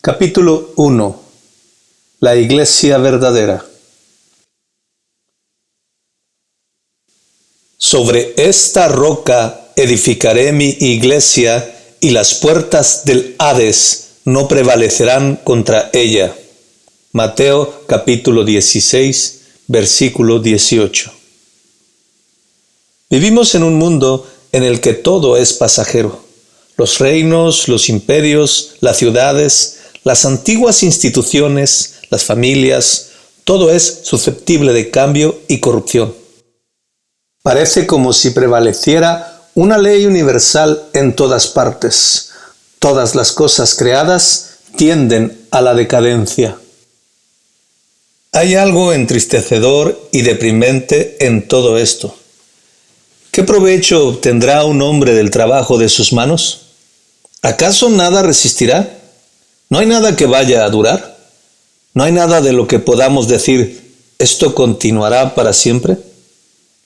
Capítulo 1. La Iglesia verdadera. Sobre esta roca edificaré mi iglesia, y las puertas del Hades no prevalecerán contra ella. Mateo capítulo 16, versículo 18. Vivimos en un mundo en el que todo es pasajero. Los reinos, los imperios, las ciudades, las antiguas instituciones, las familias, todo es susceptible de cambio y corrupción. Parece como si prevaleciera una ley universal en todas partes. Todas las cosas creadas tienden a la decadencia. Hay algo entristecedor y deprimente en todo esto. ¿Qué provecho obtendrá un hombre del trabajo de sus manos? ¿Acaso nada resistirá? ¿No hay nada que vaya a durar? ¿No hay nada de lo que podamos decir, esto continuará para siempre?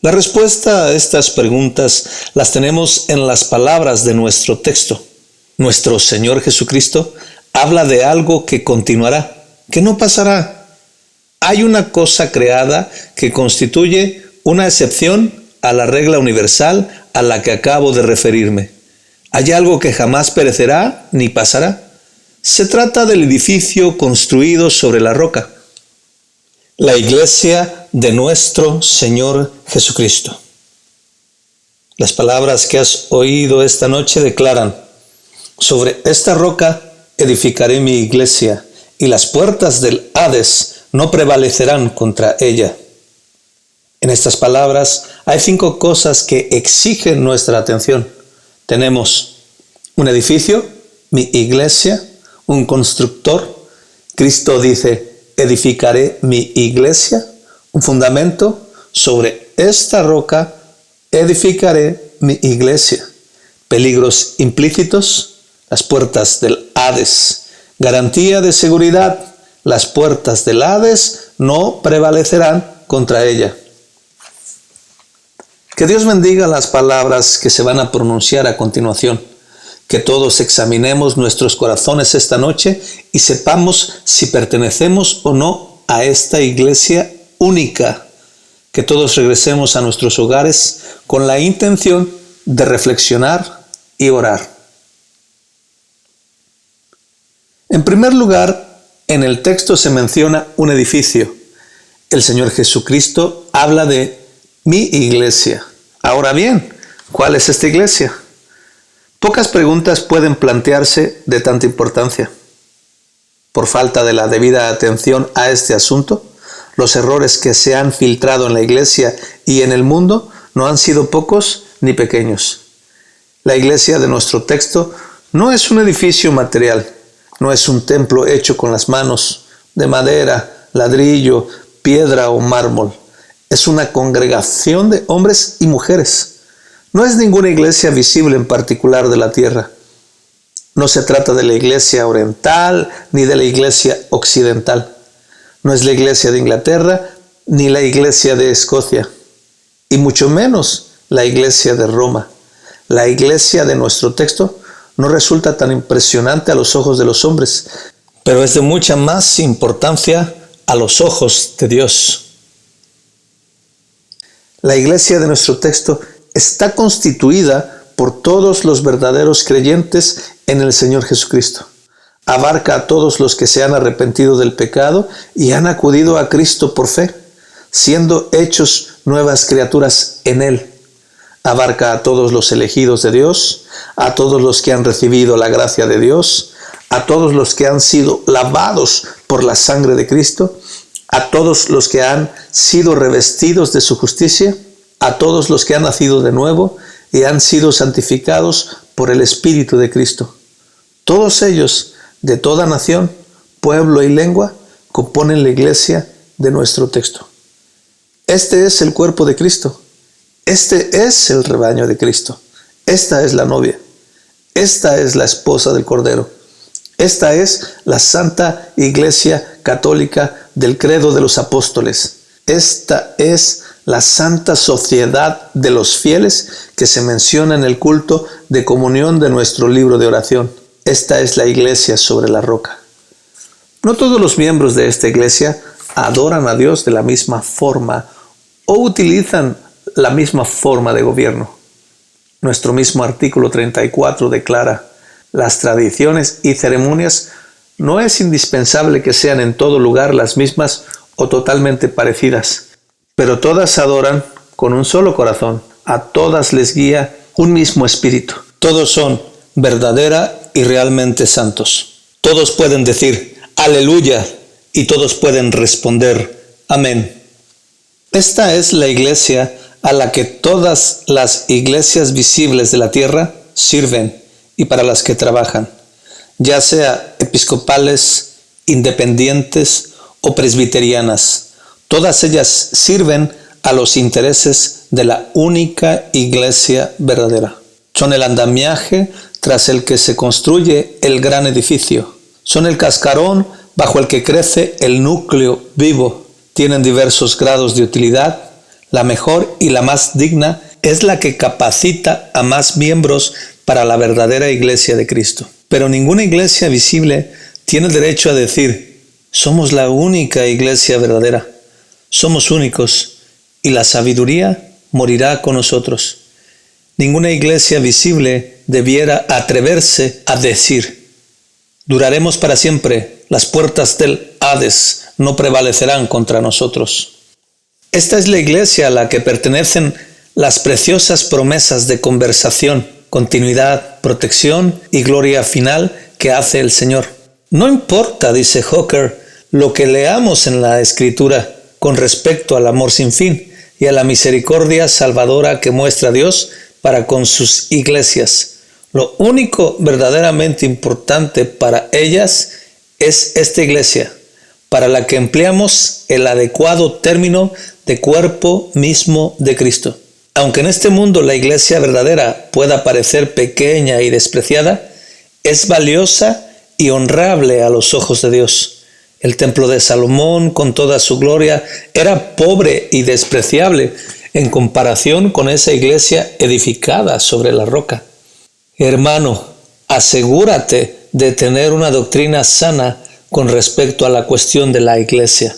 La respuesta a estas preguntas las tenemos en las palabras de nuestro texto. Nuestro Señor Jesucristo habla de algo que continuará, que no pasará. Hay una cosa creada que constituye una excepción a la regla universal a la que acabo de referirme. Hay algo que jamás perecerá ni pasará. Se trata del edificio construido sobre la roca, la iglesia de nuestro Señor Jesucristo. Las palabras que has oído esta noche declaran: sobre esta roca edificaré mi iglesia, y las puertas del Hades no prevalecerán contra ella. En estas palabras hay 5 cosas que exigen nuestra atención. Tenemos un edificio, mi iglesia, un constructor. Cristo dice: edificaré mi iglesia. Un fundamento, sobre esta roca edificaré mi iglesia. Peligros implícitos, las puertas del Hades. Garantía de seguridad, las puertas del Hades no prevalecerán contra ella. Que Dios bendiga las palabras que se van a pronunciar a continuación. Que todos examinemos nuestros corazones esta noche y sepamos si pertenecemos o no a esta iglesia única. Que todos regresemos a nuestros hogares con la intención de reflexionar y orar. En primer lugar, en el texto se menciona un edificio. El Señor Jesucristo habla de mi iglesia. Ahora bien, ¿cuál es esta iglesia? Pocas preguntas pueden plantearse de tanta importancia. Por falta de la debida atención a este asunto, los errores que se han filtrado en la iglesia y en el mundo no han sido pocos ni pequeños. La iglesia de nuestro texto no es un edificio material, no es un templo hecho con las manos, de madera, ladrillo, piedra o mármol. Es una congregación de hombres y mujeres. No es ninguna iglesia visible en particular de la tierra. No se trata de la iglesia oriental ni de la iglesia occidental. No es la iglesia de Inglaterra ni la iglesia de Escocia, y mucho menos la iglesia de Roma. La iglesia de nuestro texto no resulta tan impresionante a los ojos de los hombres, pero es de mucha más importancia a los ojos de Dios. La iglesia de nuestro texto está constituida por todos los verdaderos creyentes en el Señor Jesucristo. Abarca a todos los que se han arrepentido del pecado y han acudido a Cristo por fe, siendo hechos nuevas criaturas en Él. Abarca a todos los elegidos de Dios, a todos los que han recibido la gracia de Dios, a todos los que han sido lavados por la sangre de Cristo, a todos los que han sido revestidos de su justicia, a todos los que han nacido de nuevo y han sido santificados por el Espíritu de Cristo. Todos ellos, de toda nación, pueblo y lengua, componen la iglesia de nuestro texto. Este es el cuerpo de Cristo. Este es el rebaño de Cristo. Esta es la novia. Esta es la esposa del Cordero. Esta es la Santa Iglesia Católica del credo de los apóstoles. Esta es la santa sociedad de los fieles que se menciona en el culto de comunión de nuestro libro de oración. Esta es la iglesia sobre la roca. No todos los miembros de esta iglesia adoran a Dios de la misma forma o utilizan la misma forma de gobierno. Nuestro mismo artículo 34 declara: las tradiciones y ceremonias no es indispensable que sean en todo lugar las mismas o totalmente parecidas, pero todas adoran con un solo corazón, a todas les guía un mismo espíritu. Todos son verdadera y realmente santos. Todos pueden decir aleluya y todos pueden responder amén. Esta es la iglesia a la que todas las iglesias visibles de la tierra sirven y para las que trabajan, ya sea episcopales, independientes o presbiterianas. Todas ellas sirven a los intereses de la única iglesia verdadera. Son el andamiaje tras el que se construye el gran edificio. Son el cascarón bajo el que crece el núcleo vivo. Tienen diversos grados de utilidad. La mejor y la más digna es la que capacita a más miembros para la verdadera iglesia de Cristo. Pero ninguna iglesia visible tiene derecho a decir: somos la única iglesia verdadera. Somos únicos y la sabiduría morirá con nosotros. Ninguna iglesia visible debiera atreverse a decir: duraremos para siempre, las puertas del Hades no prevalecerán contra nosotros. Esta es la iglesia a la que pertenecen las preciosas promesas de conversación, continuidad, protección y gloria final que hace el Señor. No importa, dice Hooker, lo que leamos en la Escritura con respecto al amor sin fin y a la misericordia salvadora que muestra Dios para con sus iglesias. Lo único verdaderamente importante para ellas es esta iglesia, para la que empleamos el adecuado término de cuerpo mismo de Cristo. Aunque en este mundo la iglesia verdadera pueda parecer pequeña y despreciada, es valiosa y honrable a los ojos de Dios. El templo de Salomón, con toda su gloria, era pobre y despreciable en comparación con esa iglesia edificada sobre la roca. Hermano, asegúrate de tener una doctrina sana con respecto a la cuestión de la iglesia.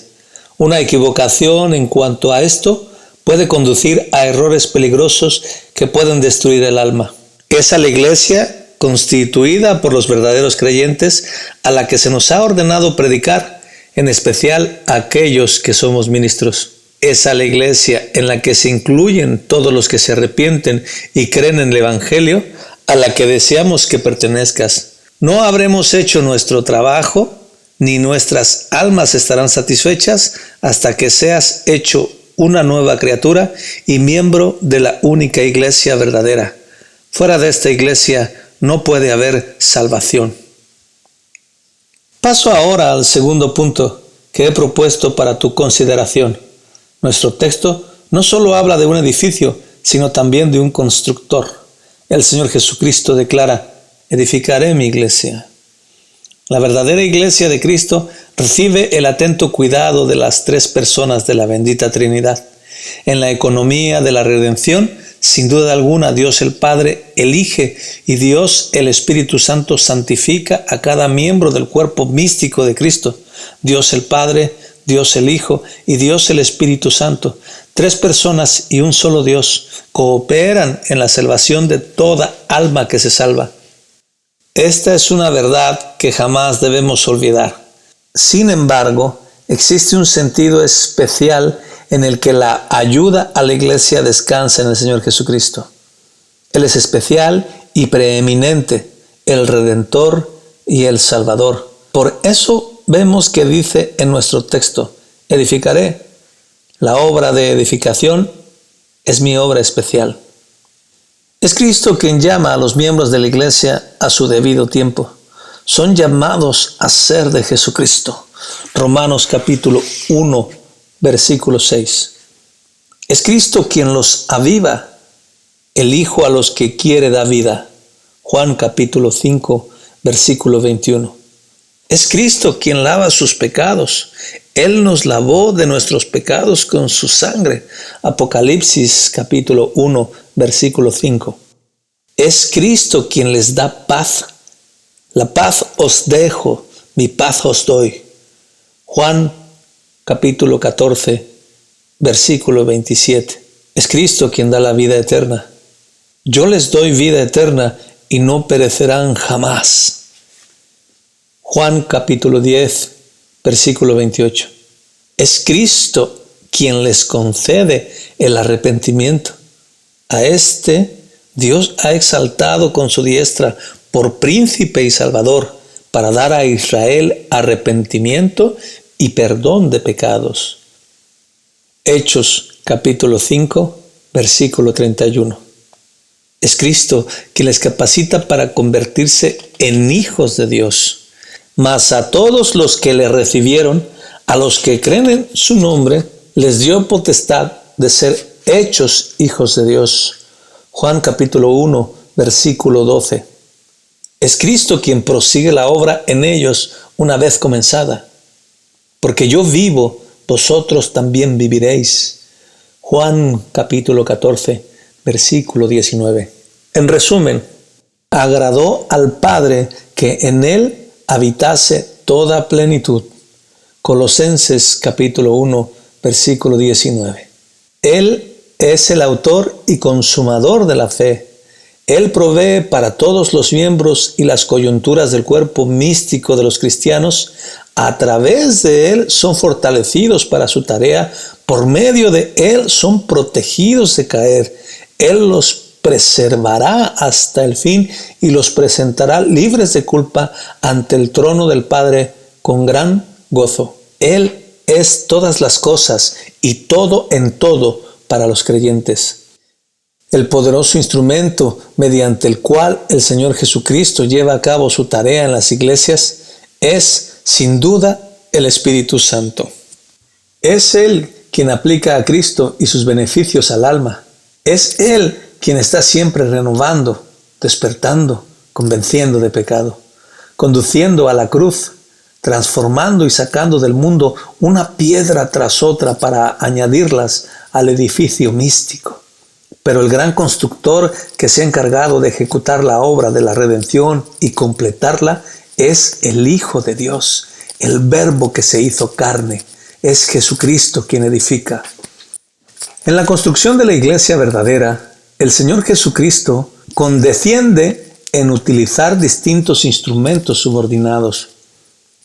Una equivocación en cuanto a esto puede conducir a errores peligrosos que pueden destruir el alma. Es a la iglesia constituida por los verdaderos creyentes a la que se nos ha ordenado predicar, en especial a aquellos que somos ministros. Es a la iglesia en la que se incluyen todos los que se arrepienten y creen en el Evangelio, a la que deseamos que pertenezcas. No habremos hecho nuestro trabajo, ni nuestras almas estarán satisfechas hasta que seas hecho una nueva criatura y miembro de la única iglesia verdadera. Fuera de esta iglesia no puede haber salvación. Paso ahora al segundo punto que he propuesto para tu consideración. Nuestro texto no solo habla de un edificio, sino también de un constructor. El Señor Jesucristo declara: edificaré mi iglesia. La verdadera iglesia de Cristo recibe el atento cuidado de las tres personas de la bendita Trinidad. En la economía de la redención, sin duda alguna, Dios el Padre elige y Dios el Espíritu Santo santifica a cada miembro del cuerpo místico de Cristo. Dios el Padre, Dios el Hijo y Dios el Espíritu Santo, tres personas y un solo Dios, cooperan en la salvación de toda alma que se salva. Esta es una verdad que jamás debemos olvidar. Sin embargo, existe un sentido especial en el que la ayuda a la iglesia descansa en el Señor Jesucristo. Él es especial y preeminente, el Redentor y el Salvador. Por eso vemos que dice en nuestro texto: edificaré. La obra de edificación es mi obra especial. Es Cristo quien llama a los miembros de la iglesia a su debido tiempo. Son llamados a ser de Jesucristo. Romanos capítulo 1, versículo 6. Es Cristo quien los aviva. El Hijo a los que quiere da vida. Juan capítulo 5, versículo 21. Es Cristo quien lava sus pecados. Él nos lavó de nuestros pecados con su sangre. Apocalipsis capítulo 1, versículo 5. Es Cristo quien les da paz. La paz os dejo, mi paz os doy. Juan capítulo 14, versículo 27. Es Cristo quien da la vida eterna. Yo les doy vida eterna y no perecerán jamás. Juan capítulo 10, versículo 28. Es Cristo quien les concede el arrepentimiento. A este Dios ha exaltado con su diestra por príncipe y salvador para dar a Israel arrepentimiento y perdón de pecados. Hechos capítulo 5, versículo 31. Es Cristo quien les capacita para convertirse en hijos de Dios. Mas a todos los que le recibieron, a los que creen en su nombre, les dio potestad de ser hechos hijos de Dios. Juan capítulo 1, versículo 12. Es Cristo quien prosigue la obra en ellos una vez comenzada. Porque yo vivo, vosotros también viviréis. Juan capítulo 14, versículo 19. En resumen, agradó al Padre que en él habitase toda plenitud. Colosenses capítulo 1, versículo 19. Él es el autor y consumador de la fe. Él provee para todos los miembros y las coyunturas del cuerpo místico de los cristianos. A través de Él son fortalecidos para su tarea. Por medio de Él son protegidos de caer. Él los preservará hasta el fin y los presentará libres de culpa ante el trono del Padre con gran gozo. Él es todas las cosas y todo en todo para los creyentes. El poderoso instrumento mediante el cual el Señor Jesucristo lleva a cabo su tarea en las iglesias es, sin duda, el Espíritu Santo. Es Él quien aplica a Cristo y sus beneficios al alma. Es Él quien está siempre renovando, despertando, convenciendo de pecado, conduciendo a la cruz, transformando y sacando del mundo una piedra tras otra para añadirlas al edificio místico. Pero el gran constructor que se ha encargado de ejecutar la obra de la redención y completarla es el Hijo de Dios, el Verbo que se hizo carne. Es Jesucristo quien edifica. En la construcción de la iglesia verdadera, el Señor Jesucristo condesciende en utilizar distintos instrumentos subordinados.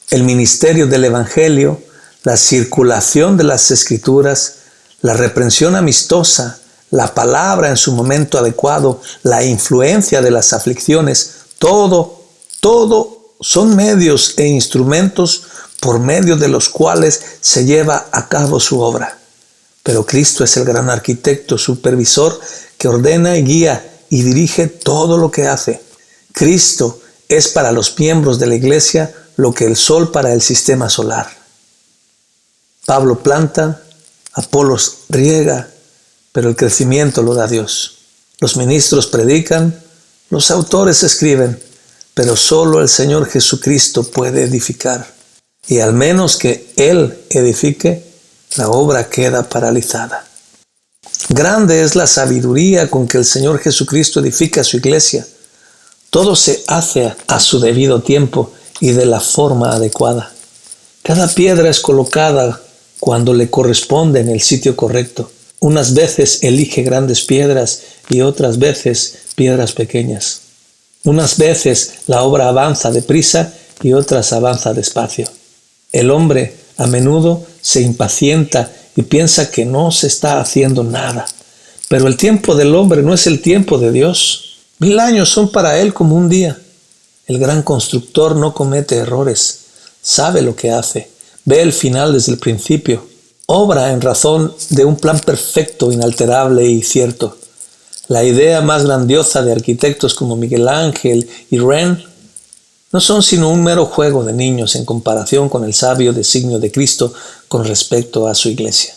El ministerio del Evangelio, la circulación de las Escrituras, la reprensión amistosa, la palabra en su momento adecuado, la influencia de las aflicciones, todo son medios e instrumentos por medio de los cuales se lleva a cabo su obra. Pero Cristo es el gran arquitecto, supervisor, que ordena y guía y dirige todo lo que hace. Cristo es para los miembros de la iglesia lo que el sol para el sistema solar. Pablo planta, Apolos riega, pero el crecimiento lo da Dios. Los ministros predican, los autores escriben, pero solo el Señor Jesucristo puede edificar. Y al menos que Él edifique, la obra queda paralizada. Grande es la sabiduría con que el Señor Jesucristo edifica su iglesia. Todo se hace a su debido tiempo y de la forma adecuada. Cada piedra es colocada cuando le corresponde en el sitio correcto. Unas veces elige grandes piedras y otras veces piedras pequeñas. Unas veces la obra avanza deprisa y otras avanza despacio. El hombre a menudo se impacienta y piensa que no se está haciendo nada. Pero el tiempo del hombre no es el tiempo de Dios. 1000 años son para Él como un día. El gran constructor no comete errores. Sabe lo que hace. Ve el final desde el principio. Obra en razón de un plan perfecto, inalterable y cierto. La idea más grandiosa de arquitectos como Miguel Ángel y Ren no son sino un mero juego de niños en comparación con el sabio designio de Cristo con respecto a su iglesia.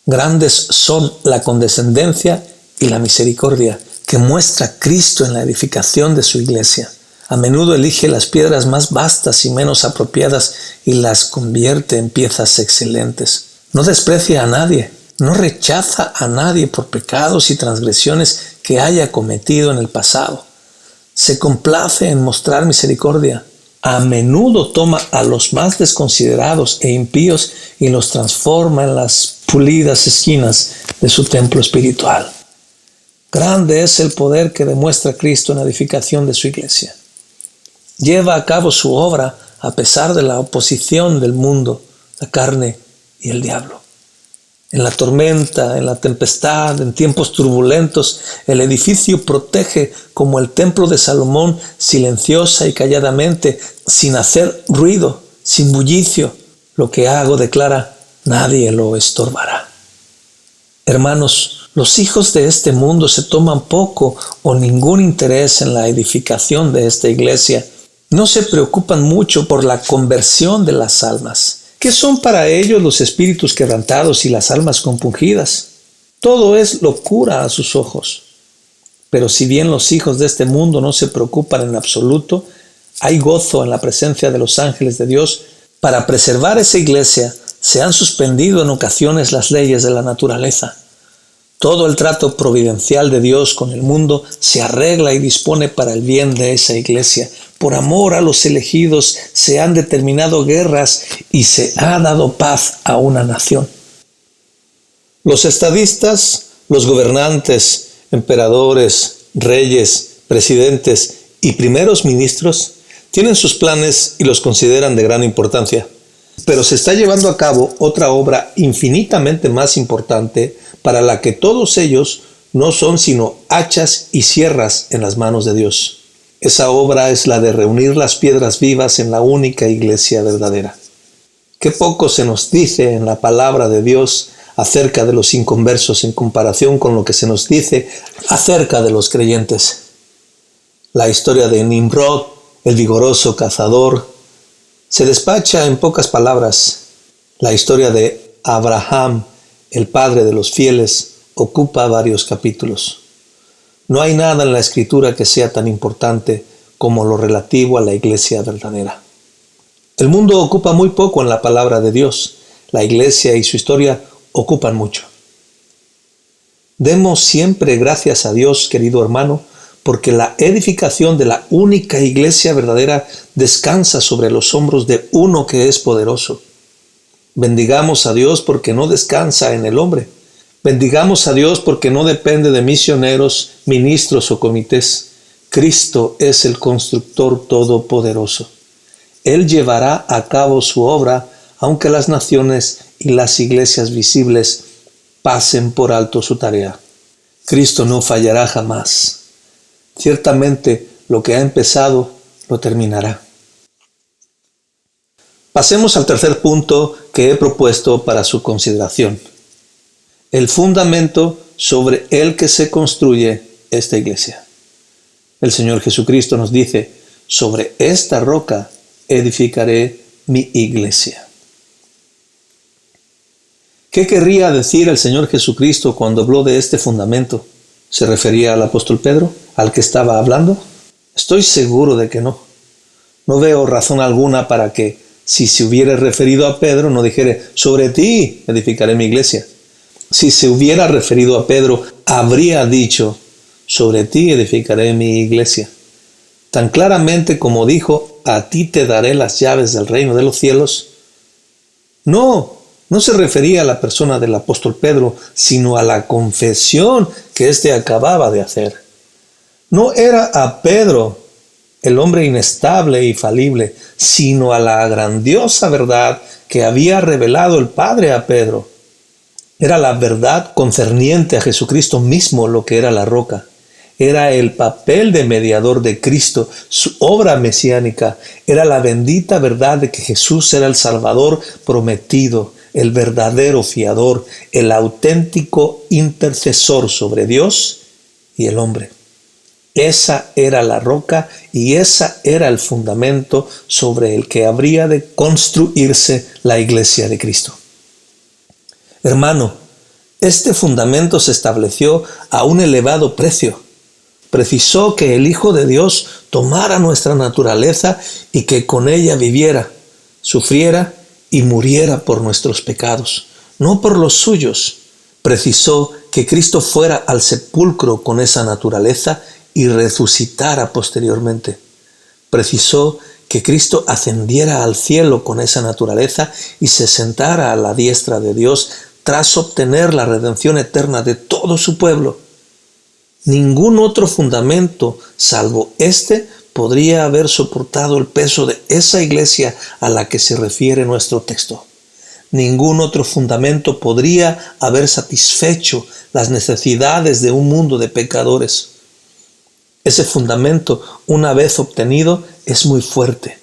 Grandes son la condescendencia y la misericordia que muestra Cristo en la edificación de su iglesia. A menudo elige las piedras más vastas y menos apropiadas y las convierte en piezas excelentes. No desprecia a nadie, no rechaza a nadie por pecados y transgresiones que haya cometido en el pasado. Se complace en mostrar misericordia. a menudo toma a los más desconsiderados e impíos y los transforma en las pulidas esquinas de su templo espiritual. Grande es el poder que demuestra Cristo en la edificación de su iglesia. Lleva a cabo su obra a pesar de la oposición del mundo, la carne y el diablo. En la tormenta, en la tempestad, en tiempos turbulentos, el edificio protege como el templo de Salomón, silenciosa y calladamente, sin hacer ruido, sin bullicio. Lo que hago, declara, nadie lo estorbará. Hermanos, los hijos de este mundo se toman poco o ningún interés en la edificación de esta iglesia. No se preocupan mucho por la conversión de las almas. ¿Qué son para ellos los espíritus quebrantados y las almas compungidas? Todo es locura a sus ojos. Pero si bien los hijos de este mundo no se preocupan en absoluto, hay gozo en la presencia de los ángeles de Dios. Para preservar esa iglesia se han suspendido en ocasiones las leyes de la naturaleza. Todo el trato providencial de Dios con el mundo se arregla y dispone para el bien de esa iglesia. Por amor a los elegidos se han determinado guerras y se ha dado paz a una nación. Los estadistas, los gobernantes, emperadores, reyes, presidentes y primeros ministros tienen sus planes y los consideran de gran importancia. Pero se está llevando a cabo otra obra infinitamente más importante para la que todos ellos no son sino hachas y sierras en las manos de Dios. Esa obra es la de reunir las piedras vivas en la única iglesia verdadera. Qué poco se nos dice en la palabra de Dios acerca de los inconversos en comparación con lo que se nos dice acerca de los creyentes. La historia de Nimrod, el vigoroso cazador, se despacha en pocas palabras. La historia de Abraham, el padre de los fieles, ocupa varios capítulos. No hay nada en la Escritura que sea tan importante como lo relativo a la iglesia verdadera. El mundo ocupa muy poco en la palabra de Dios. La iglesia y su historia ocupan mucho. Demos siempre gracias a Dios, querido hermano, porque la edificación de la única iglesia verdadera descansa sobre los hombros de uno que es poderoso. Bendigamos a Dios porque no descansa en el hombre. Bendigamos a Dios porque no depende de misioneros, ministros o comités. Cristo es el constructor todopoderoso. Él llevará a cabo su obra, aunque las naciones y las iglesias visibles pasen por alto su tarea. Cristo no fallará jamás. Ciertamente lo que ha empezado lo terminará. Pasemos al tercer punto que he propuesto para su consideración. El fundamento sobre el que se construye esta iglesia. El Señor Jesucristo nos dice, sobre esta roca edificaré mi iglesia. ¿Qué querría decir el Señor Jesucristo cuando habló de este fundamento? ¿Se refería al apóstol Pedro, al que estaba hablando? Estoy seguro de que no. No veo razón alguna para que, si se hubiera referido a Pedro, no dijera, sobre ti edificaré mi iglesia. Si se hubiera referido a Pedro, habría dicho, sobre ti edificaré mi iglesia. Tan claramente como dijo, a ti te daré las llaves del reino de los cielos. No se refería a la persona del apóstol Pedro, sino a la confesión que éste acababa de hacer. No era a Pedro, el hombre inestable y falible, sino a la grandiosa verdad que había revelado el Padre a Pedro. Era la verdad concerniente a Jesucristo mismo lo que era la roca. Era el papel de mediador de Cristo, su obra mesiánica. Era la bendita verdad de que Jesús era el Salvador prometido, el verdadero fiador, el auténtico intercesor sobre Dios y el hombre. Esa era la roca y esa era el fundamento sobre el que habría de construirse la iglesia de Cristo. Hermano, este fundamento se estableció a un elevado precio. Precisó que el Hijo de Dios tomara nuestra naturaleza y que con ella viviera, sufriera y muriera por nuestros pecados, no por los suyos. Precisó que Cristo fuera al sepulcro con esa naturaleza y resucitara posteriormente. Precisó que Cristo ascendiera al cielo con esa naturaleza y se sentara a la diestra de Dios tras obtener la redención eterna de todo su pueblo. Ningún otro fundamento, salvo este, podría haber soportado el peso de esa iglesia a la que se refiere nuestro texto. Ningún otro fundamento podría haber satisfecho las necesidades de un mundo de pecadores. Ese fundamento, una vez obtenido, es muy fuerte.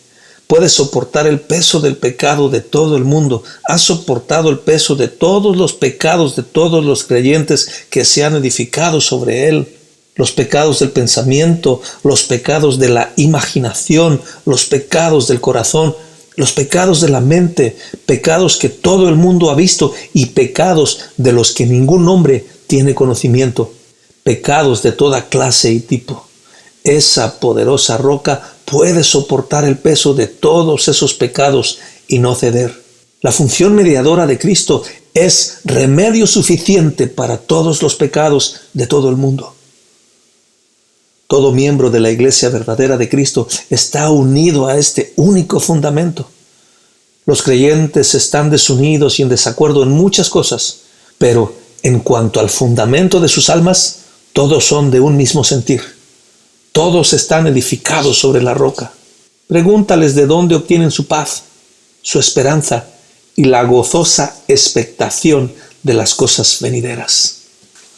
Puede soportar el peso del pecado de todo el mundo. Ha soportado el peso de todos los pecados de todos los creyentes que se han edificado sobre él. Los pecados del pensamiento, los pecados de la imaginación, los pecados del corazón, los pecados de la mente, pecados que todo el mundo ha visto y pecados de los que ningún hombre tiene conocimiento. Pecados de toda clase y tipo. Esa poderosa roca puede soportar el peso de todos esos pecados y no ceder. La función mediadora de Cristo es remedio suficiente para todos los pecados de todo el mundo. Todo miembro de la iglesia verdadera de Cristo está unido a este único fundamento. Los creyentes están desunidos y en desacuerdo en muchas cosas, pero en cuanto al fundamento de sus almas, todos son de un mismo sentir. Todos están edificados sobre la roca. Pregúntales de dónde obtienen su paz, su esperanza y la gozosa expectación de las cosas venideras.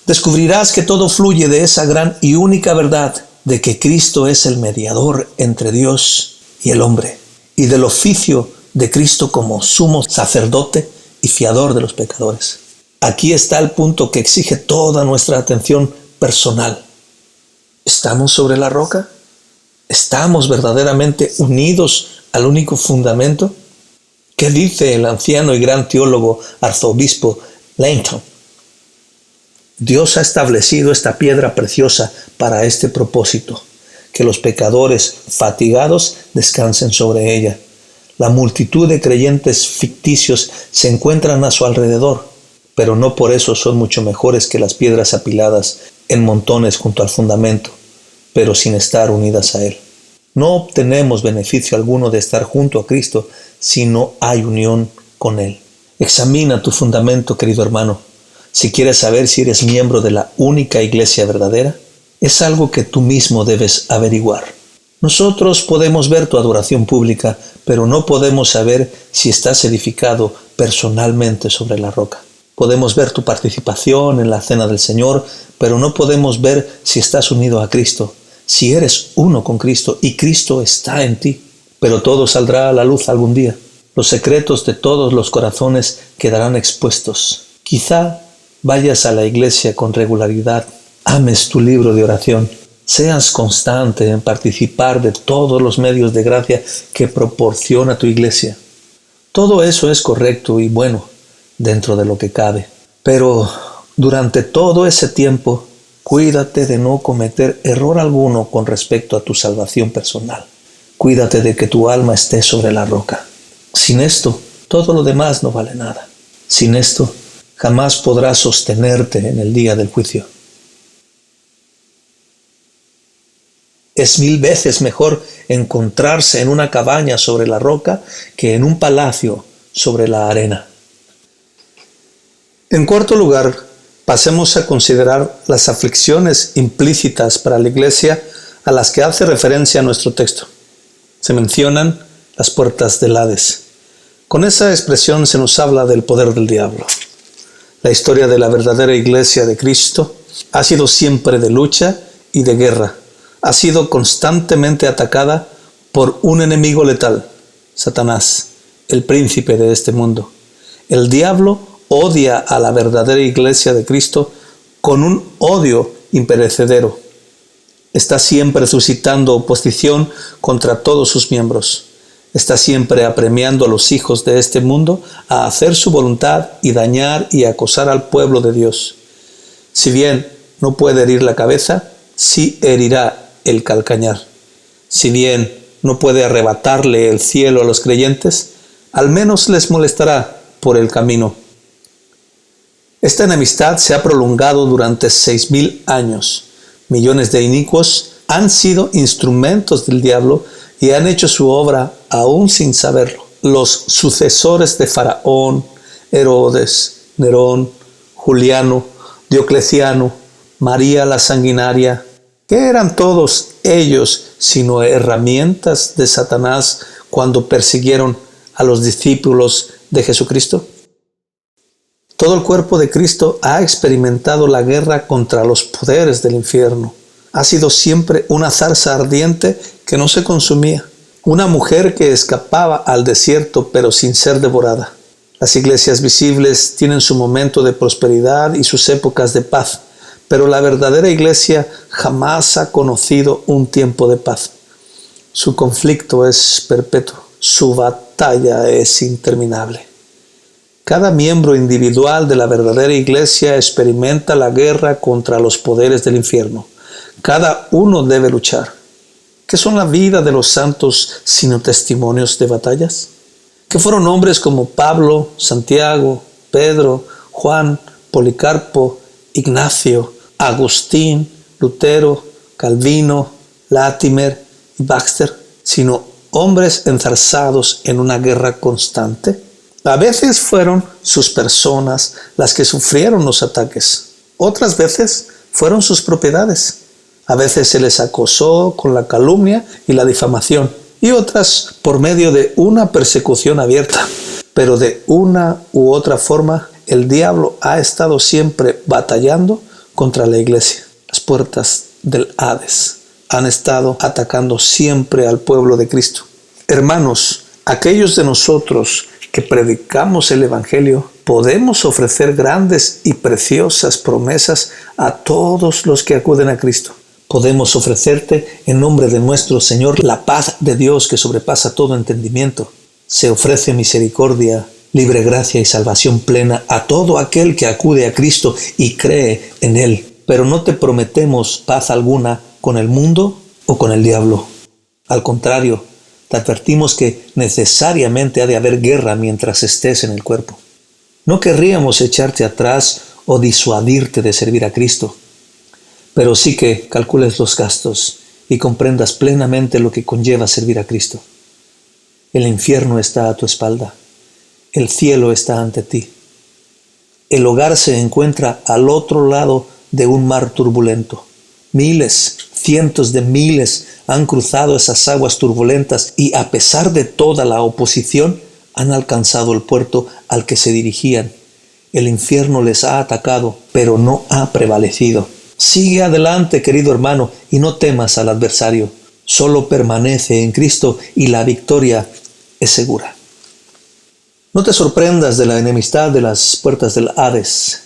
Descubrirás que todo fluye de esa gran y única verdad de que Cristo es el mediador entre Dios y el hombre, y del oficio de Cristo como sumo sacerdote y fiador de los pecadores. Aquí está el punto que exige toda nuestra atención personal. ¿Estamos sobre la roca? ¿Estamos verdaderamente unidos al único fundamento? ¿Qué dice el anciano y gran teólogo arzobispo Langton? Dios ha establecido esta piedra preciosa para este propósito, que los pecadores fatigados descansen sobre ella. La multitud de creyentes ficticios se encuentran a su alrededor, pero no por eso son mucho mejores que las piedras apiladas en montones junto al fundamento, pero sin estar unidas a él. No obtenemos beneficio alguno de estar junto a Cristo si no hay unión con él. Examina tu fundamento, querido hermano. Si quieres saber si eres miembro de la única iglesia verdadera, es algo que tú mismo debes averiguar. Nosotros podemos ver tu adoración pública, pero no podemos saber si estás edificado personalmente sobre la roca. Podemos ver tu participación en la cena del Señor, pero no podemos ver si estás unido a Cristo, si eres uno con Cristo y Cristo está en ti. Pero todo saldrá a la luz algún día. Los secretos de todos los corazones quedarán expuestos. Quizá vayas a la iglesia con regularidad, ames tu libro de oración, seas constante en participar de todos los medios de gracia que proporciona tu iglesia. Todo eso es correcto y bueno dentro de lo que cabe. Pero durante todo ese tiempo, cuídate de no cometer error alguno con respecto a tu salvación personal. Cuídate de que tu alma esté sobre la roca. Sin esto, todo lo demás no vale nada. Sin esto, jamás podrás sostenerte en el día del juicio. Es 1000 veces mejor encontrarse en una cabaña sobre la roca que en un palacio sobre la arena. En cuarto lugar, pasemos a considerar las aflicciones implícitas para la iglesia a las que hace referencia nuestro texto. Se mencionan las puertas del Hades. Con esa expresión se nos habla del poder del diablo. La historia de la verdadera iglesia de Cristo ha sido siempre de lucha y de guerra. Ha sido constantemente atacada por un enemigo letal, Satanás, el príncipe de este mundo. El diablo odia a la verdadera iglesia de Cristo con un odio imperecedero. Está siempre suscitando oposición contra todos sus miembros. Está siempre apremiando a los hijos de este mundo a hacer su voluntad y dañar y acosar al pueblo de Dios. Si bien no puede herir la cabeza, sí herirá el calcañar. Si bien no puede arrebatarle el cielo a los creyentes, al menos les molestará por el camino. Esta enemistad se ha prolongado durante 6000 años. Millones de inicuos han sido instrumentos del diablo y han hecho su obra aún sin saberlo. Los sucesores de Faraón, Herodes, Nerón, Juliano, Diocleciano, María la Sanguinaria, ¿qué eran todos ellos sino herramientas de Satanás cuando persiguieron a los discípulos de Jesucristo? Todo el cuerpo de Cristo ha experimentado la guerra contra los poderes del infierno. Ha sido siempre una zarza ardiente que no se consumía, una mujer que escapaba al desierto pero sin ser devorada. Las iglesias visibles tienen su momento de prosperidad y sus épocas de paz, pero la verdadera iglesia jamás ha conocido un tiempo de paz. Su conflicto es perpetuo, su batalla es interminable. Cada miembro individual de la verdadera iglesia experimenta la guerra contra los poderes del infierno. Cada uno debe luchar. ¿Qué son la vida de los santos sino testimonios de batallas? ¿Qué fueron hombres como Pablo, Santiago, Pedro, Juan, Policarpo, Ignacio, Agustín, Lutero, Calvino, Latimer y Baxter, sino hombres enzarzados en una guerra constante? A veces fueron sus personas las que sufrieron los ataques. Otras veces fueron sus propiedades. A veces se les acosó con la calumnia y la difamación, y otras por medio de una persecución abierta. Pero de una u otra forma, el diablo ha estado siempre batallando contra la iglesia. Las puertas del Hades han estado atacando siempre al pueblo de Cristo. Hermanos, aquellos de nosotros que predicamos el Evangelio, podemos ofrecer grandes y preciosas promesas a todos los que acuden a Cristo. Podemos ofrecerte en nombre de nuestro Señor la paz de Dios que sobrepasa todo entendimiento. Se ofrece misericordia, libre gracia y salvación plena a todo aquel que acude a Cristo y cree en Él. Pero no te prometemos paz alguna con el mundo o con el diablo. Al contrario, te advertimos que necesariamente ha de haber guerra mientras estés en el cuerpo. No querríamos echarte atrás o disuadirte de servir a Cristo, pero sí que calcules los gastos y comprendas plenamente lo que conlleva servir a Cristo. El infierno está a tu espalda, el cielo está ante ti. El hogar se encuentra al otro lado de un mar turbulento. Miles, cientos de miles han cruzado esas aguas turbulentas y a pesar de toda la oposición han alcanzado el puerto al que se dirigían. El infierno les ha atacado, pero no ha prevalecido. Sigue adelante, querido hermano, y no temas al adversario. Solo permanece en Cristo y la victoria es segura. No te sorprendas de la enemistad de las puertas del Hades.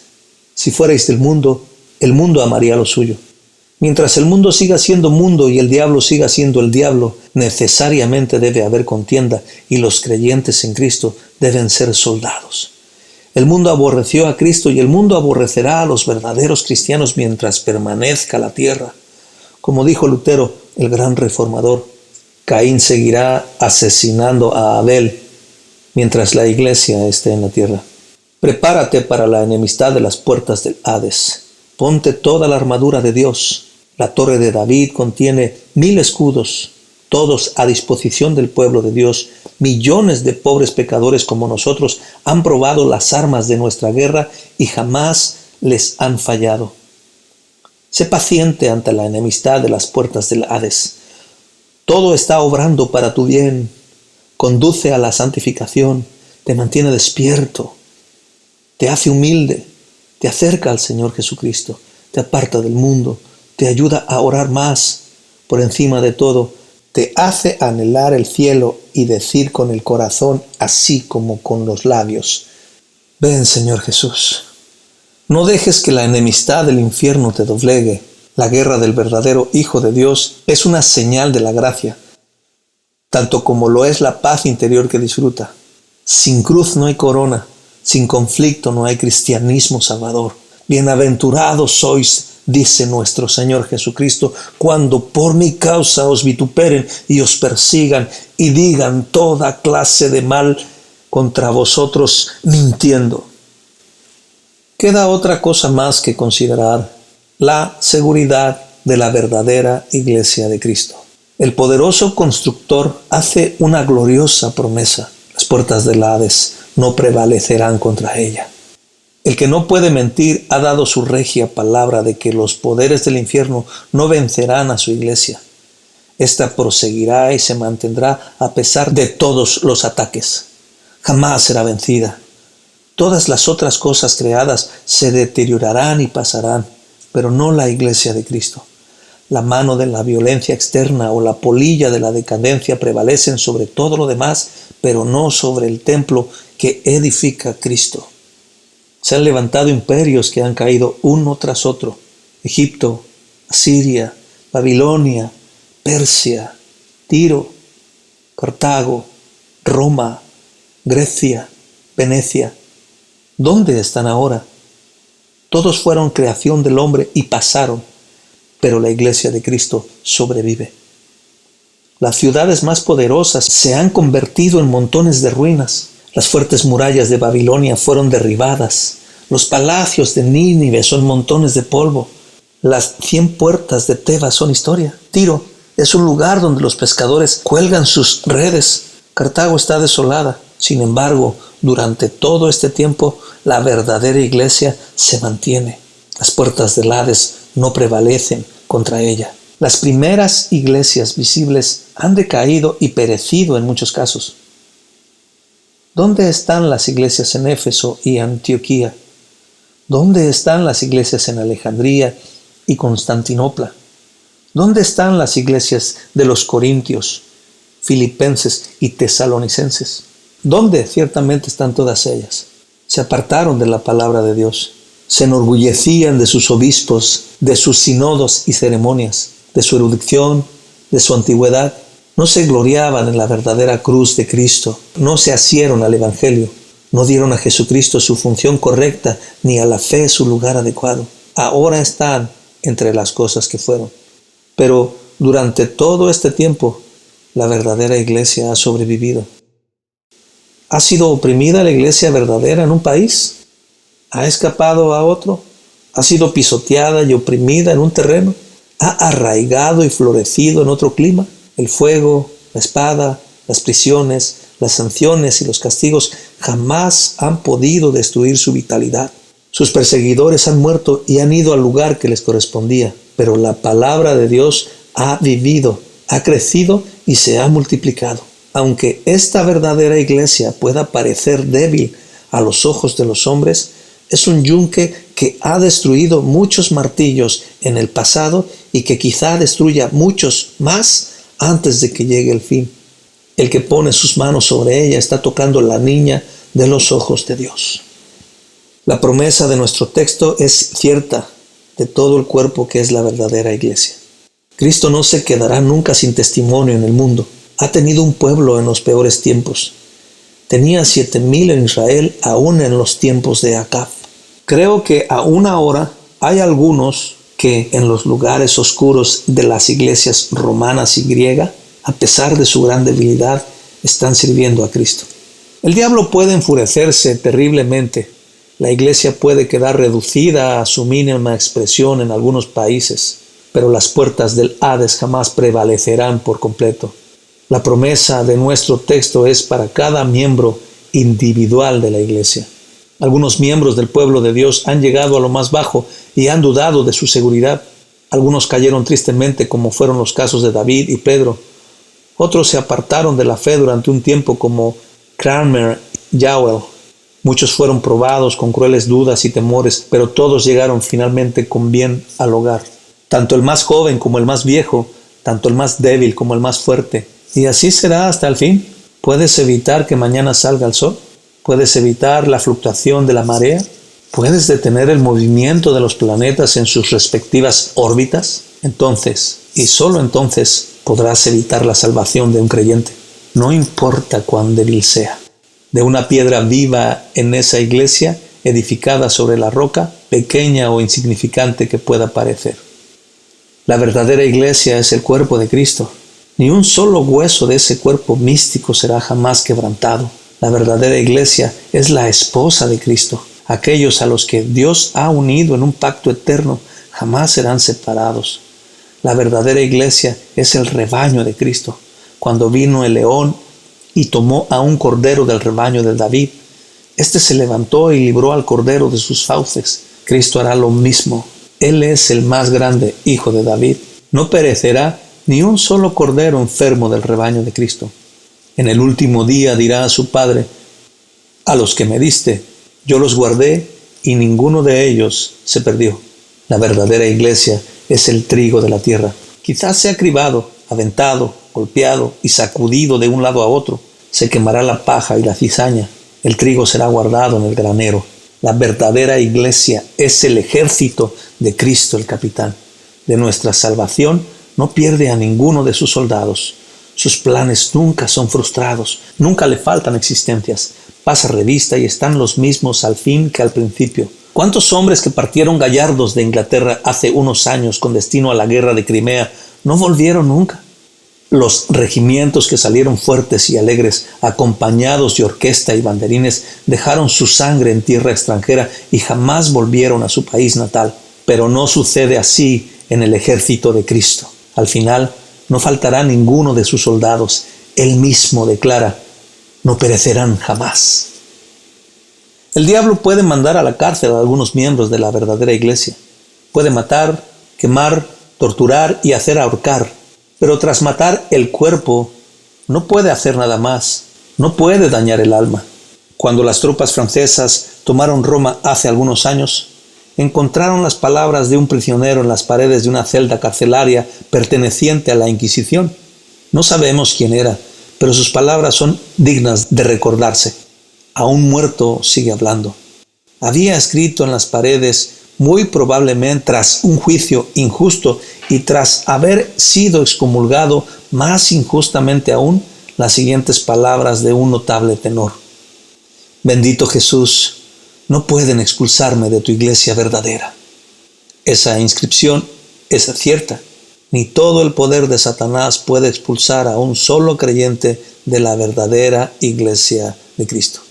Si fuerais del mundo, el mundo amaría lo suyo. Mientras el mundo siga siendo mundo y el diablo siga siendo el diablo, necesariamente debe haber contienda y los creyentes en Cristo deben ser soldados. El mundo aborreció a Cristo y el mundo aborrecerá a los verdaderos cristianos mientras permanezca la tierra. Como dijo Lutero, el gran reformador, Caín seguirá asesinando a Abel mientras la iglesia esté en la tierra. Prepárate para la enemistad de las puertas del Hades. Ponte toda la armadura de Dios. La torre de David contiene 1000 escudos, todos a disposición del pueblo de Dios. Millones de pobres pecadores como nosotros han probado las armas de nuestra guerra y jamás les han fallado. Sé paciente ante la enemistad de las puertas del Hades. Todo está obrando para tu bien. Conduce a la santificación, te mantiene despierto, te hace humilde, te acerca al Señor Jesucristo, te aparta del mundo, te ayuda a orar más. Por encima de todo, te hace anhelar el cielo y decir con el corazón, así como con los labios: ven, Señor Jesús. No dejes que la enemistad del infierno te doblegue. La guerra del verdadero Hijo de Dios es una señal de la gracia, tanto como lo es la paz interior que disfruta. Sin cruz no hay corona, sin conflicto no hay cristianismo salvador. Bienaventurados sois, dice nuestro Señor Jesucristo, cuando por mi causa os vituperen y os persigan y digan toda clase de mal contra vosotros mintiendo. Queda otra cosa más que considerar: la seguridad de la verdadera iglesia de Cristo. El poderoso constructor hace una gloriosa promesa. Las puertas del Hades no prevalecerán contra ella. El que no puede mentir ha dado su regia palabra de que los poderes del infierno no vencerán a su iglesia. Esta proseguirá y se mantendrá a pesar de todos los ataques. Jamás será vencida. Todas las otras cosas creadas se deteriorarán y pasarán, pero no la iglesia de Cristo. La mano de la violencia externa o la polilla de la decadencia prevalecen sobre todo lo demás, pero no sobre el templo que edifica Cristo. Se han levantado imperios que han caído uno tras otro: Egipto, Asiria, Babilonia, Persia, Tiro, Cartago, Roma, Grecia, Venecia. ¿Dónde están ahora? Todos fueron creación del hombre y pasaron, pero la iglesia de Cristo sobrevive. Las ciudades más poderosas se han convertido en montones de ruinas. Las fuertes murallas de Babilonia fueron derribadas. Los palacios de Nínive son montones de polvo. Las 100 puertas de Tebas son historia. Tiro es un lugar donde los pescadores cuelgan sus redes. Cartago está desolada. Sin embargo, durante todo este tiempo, la verdadera iglesia se mantiene. Las puertas del Hades no prevalecen contra ella. Las primeras iglesias visibles han decaído y perecido en muchos casos. ¿Dónde están las iglesias en Éfeso y Antioquía? ¿Dónde están las iglesias en Alejandría y Constantinopla? ¿Dónde están las iglesias de los corintios, filipenses y tesalonicenses? ¿Dónde ciertamente están todas ellas? Se apartaron de la palabra de Dios. Se enorgullecían de sus obispos, de sus sinodos y ceremonias, de su erudición, de su antigüedad. No se gloriaban en la verdadera cruz de Cristo. No se asieron al Evangelio. No dieron a Jesucristo su función correcta, ni a la fe su lugar adecuado. Ahora están entre las cosas que fueron. Pero durante todo este tiempo, la verdadera iglesia ha sobrevivido. ¿Ha sido oprimida la iglesia verdadera en un país? ¿Ha escapado a otro? ¿Ha sido pisoteada y oprimida en un terreno? ¿Ha arraigado y florecido en otro clima? El fuego, la espada, las prisiones, las sanciones y los castigos jamás han podido destruir su vitalidad. Sus perseguidores han muerto y han ido al lugar que les correspondía, pero la palabra de Dios ha vivido, ha crecido y se ha multiplicado. Aunque esta verdadera iglesia pueda parecer débil a los ojos de los hombres, es un yunque que ha destruido muchos martillos en el pasado y que quizá destruya muchos más antes de que llegue el fin. El que pone sus manos sobre ella está tocando la niña de los ojos de Dios. La promesa de nuestro texto es cierta de todo el cuerpo que es la verdadera iglesia. Cristo no se quedará nunca sin testimonio en el mundo. Ha tenido un pueblo en los peores tiempos. Tenía 7,000 en Israel aún en los tiempos de Acab. Creo que aún ahora hay algunos que en los lugares oscuros de las iglesias romanas y griegas, a pesar de su gran debilidad, están sirviendo a Cristo. El diablo puede enfurecerse terriblemente. La iglesia puede quedar reducida a su mínima expresión en algunos países, pero las puertas del Hades jamás prevalecerán por completo. La promesa de nuestro texto es para cada miembro individual de la iglesia. Algunos miembros del pueblo de Dios han llegado a lo más bajo y han dudado de su seguridad. Algunos cayeron tristemente, como fueron los casos de David y Pedro. Otros se apartaron de la fe durante un tiempo, como Cranmer y Jowell. Muchos fueron probados con crueles dudas y temores, pero todos llegaron finalmente con bien al hogar. Tanto el más joven como el más viejo, tanto el más débil como el más fuerte. Y así será hasta el fin. ¿Puedes evitar que mañana salga el sol? ¿Puedes evitar la fluctuación de la marea? ¿Puedes detener el movimiento de los planetas en sus respectivas órbitas? Entonces, y solo entonces, podrás evitar la salvación de un creyente. No importa cuán débil sea. De una piedra viva en esa iglesia, edificada sobre la roca, pequeña o insignificante que pueda parecer. La verdadera iglesia es el cuerpo de Cristo. Ni un solo hueso de ese cuerpo místico será jamás quebrantado. La verdadera iglesia es la esposa de Cristo. Aquellos a los que Dios ha unido en un pacto eterno jamás serán separados. La verdadera iglesia es el rebaño de Cristo. Cuando vino el león y tomó a un cordero del rebaño de David, este se levantó y libró al cordero de sus fauces. Cristo hará lo mismo. Él es el más grande hijo de David. No perecerá ni un solo cordero enfermo del rebaño de Cristo. En el último día dirá a su Padre: a los que me diste, yo los guardé y ninguno de ellos se perdió. La verdadera iglesia es el trigo de la tierra. Quizás sea cribado, aventado, golpeado y sacudido de un lado a otro. Se quemará la paja y la cizaña. El trigo será guardado en el granero. La verdadera iglesia es el ejército de Cristo el capitán. De nuestra salvación no pierde a ninguno de sus soldados. Sus planes nunca son frustrados, nunca le faltan existencias. Pasa revista y están los mismos al fin que al principio. ¿Cuántos hombres que partieron gallardos de Inglaterra hace unos años con destino a la guerra de Crimea no volvieron nunca? Los regimientos que salieron fuertes y alegres, acompañados de orquesta y banderines, dejaron su sangre en tierra extranjera y jamás volvieron a su país natal. Pero no sucede así en el ejército de Cristo. Al final, no faltará ninguno de sus soldados. Él mismo declara: no perecerán jamás. El diablo puede mandar a la cárcel a algunos miembros de la verdadera iglesia. Puede matar, quemar, torturar y hacer ahorcar. Pero tras matar el cuerpo, no puede hacer nada más. No puede dañar el alma. Cuando las tropas francesas tomaron Roma hace algunos años, encontraron las palabras de un prisionero en las paredes de una celda carcelaria perteneciente a la Inquisición. No sabemos quién era, pero sus palabras son dignas de recordarse. Aún muerto sigue hablando. Había escrito en las paredes, muy probablemente tras un juicio injusto y tras haber sido excomulgado más injustamente aún, las siguientes palabras de un notable tenor: bendito Jesús, no pueden expulsarme de tu iglesia verdadera. Esa inscripción es cierta. Ni todo el poder de Satanás puede expulsar a un solo creyente de la verdadera iglesia de Cristo.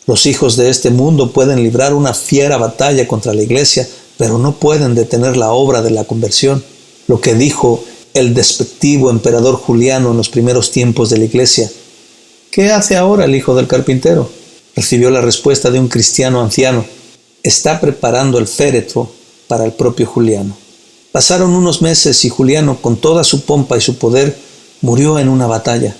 Los hijos de este mundo pueden librar una fiera batalla contra la iglesia, pero no pueden detener la obra de la conversión. Lo que dijo el despectivo emperador Juliano en los primeros tiempos de la iglesia: ¿qué hace ahora el hijo del carpintero?, recibió la respuesta de un cristiano anciano: está preparando el féretro para el propio Juliano. Pasaron unos meses y Juliano, con toda su pompa y su poder, murió en una batalla.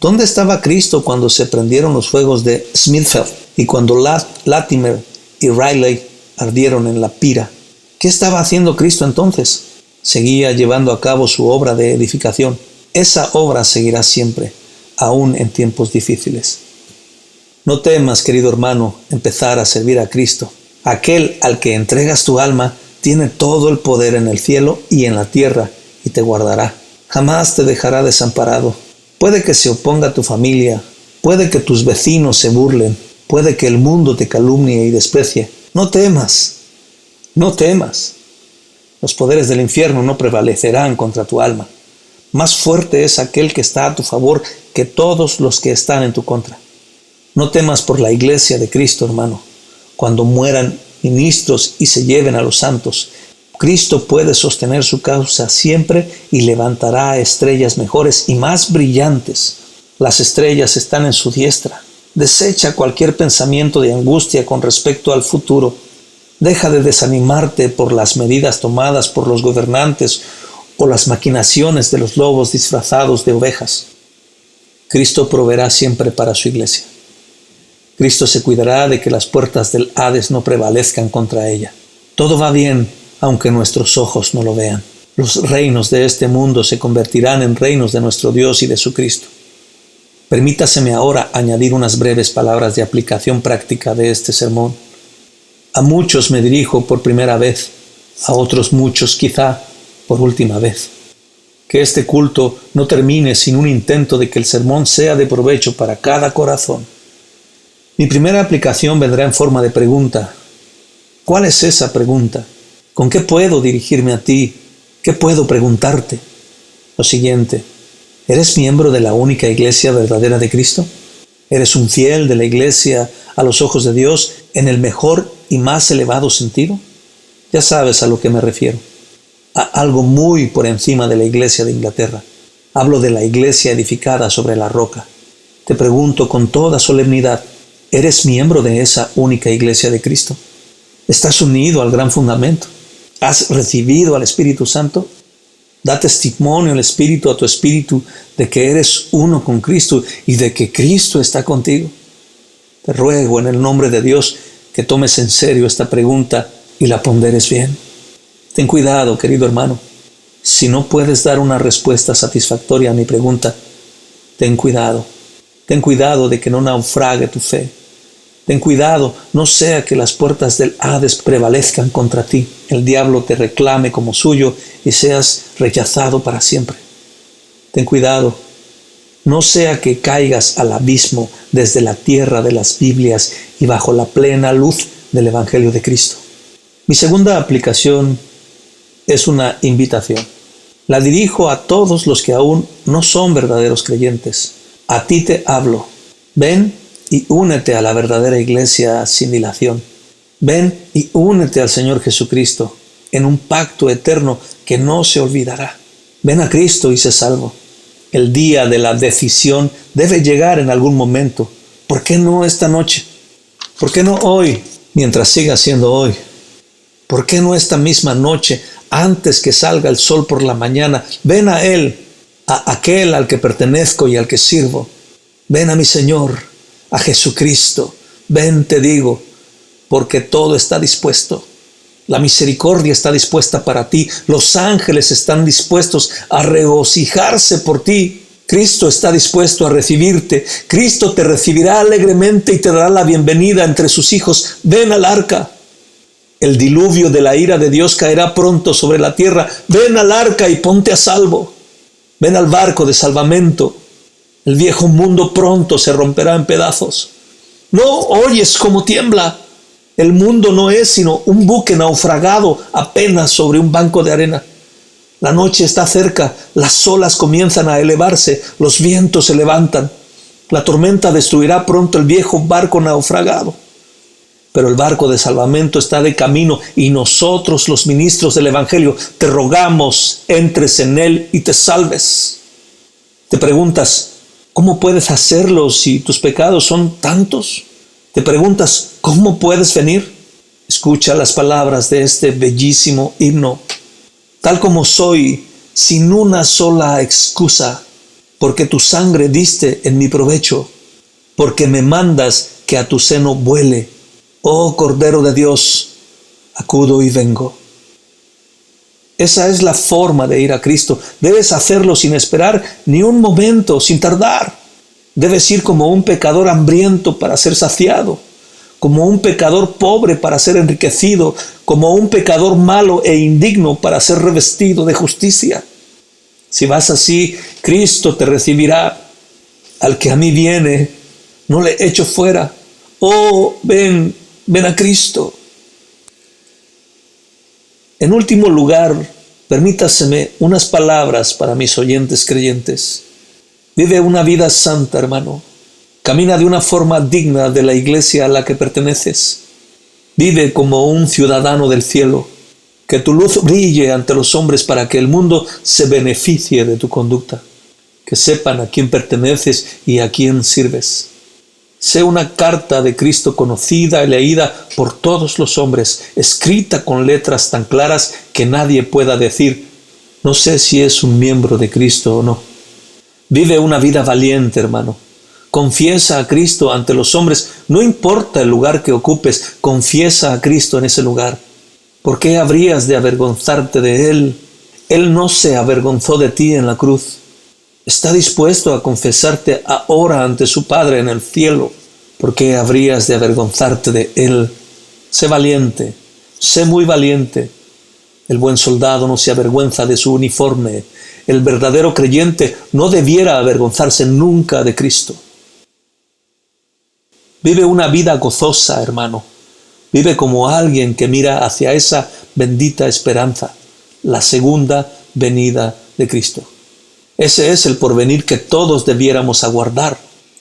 ¿Dónde estaba Cristo cuando se prendieron los fuegos de Smithfield y cuando Latimer y Riley ardieron en la pira? ¿Qué estaba haciendo Cristo entonces? Seguía llevando a cabo su obra de edificación. Esa obra seguirá siempre, aún en tiempos difíciles. No temas, querido hermano, empezar a servir a Cristo. Aquel al que entregas tu alma tiene todo el poder en el cielo y en la tierra y te guardará. Jamás te dejará desamparado. Puede que se oponga a tu familia, puede que tus vecinos se burlen, puede que el mundo te calumnie y desprecie. No temas, no temas. Los poderes del infierno no prevalecerán contra tu alma. Más fuerte es aquel que está a tu favor que todos los que están en tu contra. No temas por la iglesia de Cristo, hermano. Cuando mueran ministros y se lleven a los santos, Cristo puede sostener su causa siempre y levantará estrellas mejores y más brillantes. Las estrellas están en su diestra. Desecha cualquier pensamiento de angustia con respecto al futuro. Deja de desanimarte por las medidas tomadas por los gobernantes o las maquinaciones de los lobos disfrazados de ovejas. Cristo proveerá siempre para su iglesia. Cristo se cuidará de que las puertas del Hades no prevalezcan contra ella. Todo va bien, aunque nuestros ojos no lo vean. Los reinos de este mundo se convertirán en reinos de nuestro Dios y de su Cristo. Permítaseme ahora añadir unas breves palabras de aplicación práctica de este sermón. A muchos me dirijo por primera vez, a otros muchos quizá por última vez. Que este culto no termine sin un intento de que el sermón sea de provecho para cada corazón. Mi primera aplicación vendrá en forma de pregunta. ¿Cuál es esa pregunta? ¿Con qué puedo dirigirme a ti? ¿Qué puedo preguntarte? Lo siguiente: ¿eres miembro de la única iglesia verdadera de Cristo? ¿Eres un fiel de la iglesia a los ojos de Dios en el mejor y más elevado sentido? Ya sabes a lo que me refiero. algo muy por encima de la iglesia de Inglaterra. Hablo de la iglesia edificada sobre la roca. Te pregunto con toda solemnidad, ¿eres miembro de esa única iglesia de Cristo? ¿Estás unido al gran fundamento? ¿Has recibido al Espíritu Santo? Da testimonio el Espíritu a tu espíritu de que eres uno con Cristo y de que Cristo está contigo. Te ruego en el nombre de Dios que tomes en serio esta pregunta y la ponderes bien. Ten cuidado, querido hermano. Si no puedes dar una respuesta satisfactoria a mi pregunta, ten cuidado. Ten cuidado de que no naufrague tu fe. Ten cuidado, no sea que las puertas del Hades prevalezcan contra ti, el diablo te reclame como suyo y seas rechazado para siempre. Ten cuidado, no sea que caigas al abismo desde la tierra de las Biblias y bajo la plena luz del Evangelio de Cristo. Mi segunda aplicación es una invitación. La dirijo a todos los que aún no son verdaderos creyentes. A ti te hablo. Ven y únete a la verdadera iglesia sin dilación. Ven y únete al Señor Jesucristo en un pacto eterno que no se olvidará. Ven a Cristo y sé salvo. El día de la decisión debe llegar en algún momento. ¿Por qué no esta noche? ¿Por qué no hoy, mientras siga siendo hoy? ¿Por qué no esta misma noche, antes que salga el sol por la mañana? Ven a Él, a aquel al que pertenezco y al que sirvo. Ven a mi Señor, a Jesucristo. Ven, te digo, porque todo está dispuesto. La misericordia está dispuesta para ti. Los ángeles están dispuestos a regocijarse por ti. Cristo está dispuesto a recibirte. Cristo te recibirá alegremente y te dará la bienvenida entre sus hijos. Ven al arca. El diluvio de la ira de Dios caerá pronto sobre la tierra. Ven al arca y ponte a salvo. Ven al barco de salvamento. El viejo mundo pronto se romperá en pedazos. ¿No oyes cómo tiembla? El mundo no es sino un buque naufragado apenas sobre un banco de arena. La noche está cerca, las olas comienzan a elevarse, los vientos se levantan. La tormenta destruirá pronto el viejo barco naufragado. Pero el barco de salvamento está de camino y nosotros, los ministros del Evangelio, te rogamos, entres en él y te salves. Te preguntas, ¿cómo puedes hacerlo si tus pecados son tantos? Te preguntas, ¿cómo puedes venir? Escucha las palabras de este bellísimo himno. Tal como soy, sin una sola excusa, porque tu sangre diste en mi provecho, porque me mandas que a tu seno vuele. Oh Cordero de Dios, acudo y vengo. Esa es la forma de ir a Cristo. Debes hacerlo sin esperar ni un momento, sin tardar. Debes ir como un pecador hambriento para ser saciado, como un pecador pobre para ser enriquecido, como un pecador malo e indigno para ser revestido de justicia. Si vas así, Cristo te recibirá. Al que a mí viene, no le echo fuera. Oh, ven a Cristo. En último lugar, permítaseme unas palabras para mis oyentes creyentes. Vive una vida santa, hermano. Camina de una forma digna de la iglesia a la que perteneces. Vive como un ciudadano del cielo. Que tu luz brille ante los hombres para que el mundo se beneficie de tu conducta. Que sepan a quién perteneces y a quién sirves. Sé una carta de Cristo conocida y leída por todos los hombres, escrita con letras tan claras que nadie pueda decir, no sé si es un miembro de Cristo o no. Vive una vida valiente, hermano. Confiesa a Cristo ante los hombres, no importa el lugar que ocupes, confiesa a Cristo en ese lugar. ¿Por qué habrías de avergonzarte de Él? Él no se avergonzó de ti en la cruz. Está dispuesto a confesarte ahora ante su Padre en el cielo. ¿Por qué habrías de avergonzarte de Él? Sé valiente, sé muy valiente. El buen soldado no se avergüenza de su uniforme. El verdadero creyente no debiera avergonzarse nunca de Cristo. Vive una vida gozosa, hermano. Vive como alguien que mira hacia esa bendita esperanza, la segunda venida de Cristo. Ese es el porvenir que todos debiéramos aguardar.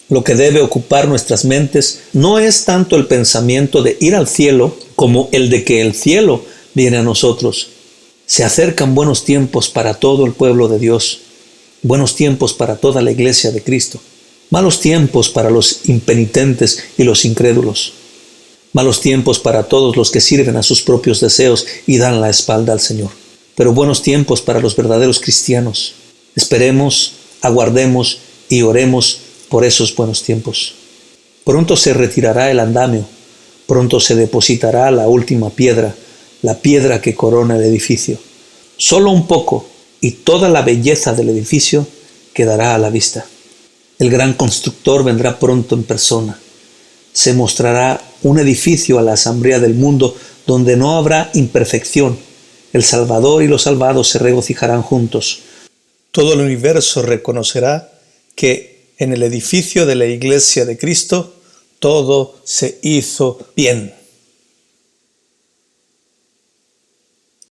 Lo que debe ocupar nuestras mentes no es tanto el pensamiento de ir al cielo como el de que el cielo viene a nosotros. Se acercan buenos tiempos para todo el pueblo de Dios, buenos tiempos para toda la iglesia de Cristo, malos tiempos para los impenitentes y los incrédulos, malos tiempos para todos los que sirven a sus propios deseos y dan la espalda al Señor, pero buenos tiempos para los verdaderos cristianos. Esperemos, aguardemos y oremos por esos buenos tiempos. Pronto se retirará el andamio, pronto se depositará la última piedra, la piedra que corona el edificio. Solo un poco y toda la belleza del edificio quedará a la vista. El gran constructor vendrá pronto en persona. Se mostrará un edificio a la asamblea del mundo donde no habrá imperfección. El Salvador y los salvados se regocijarán juntos. Todo el universo reconocerá que en el edificio de la Iglesia de Cristo todo se hizo bien.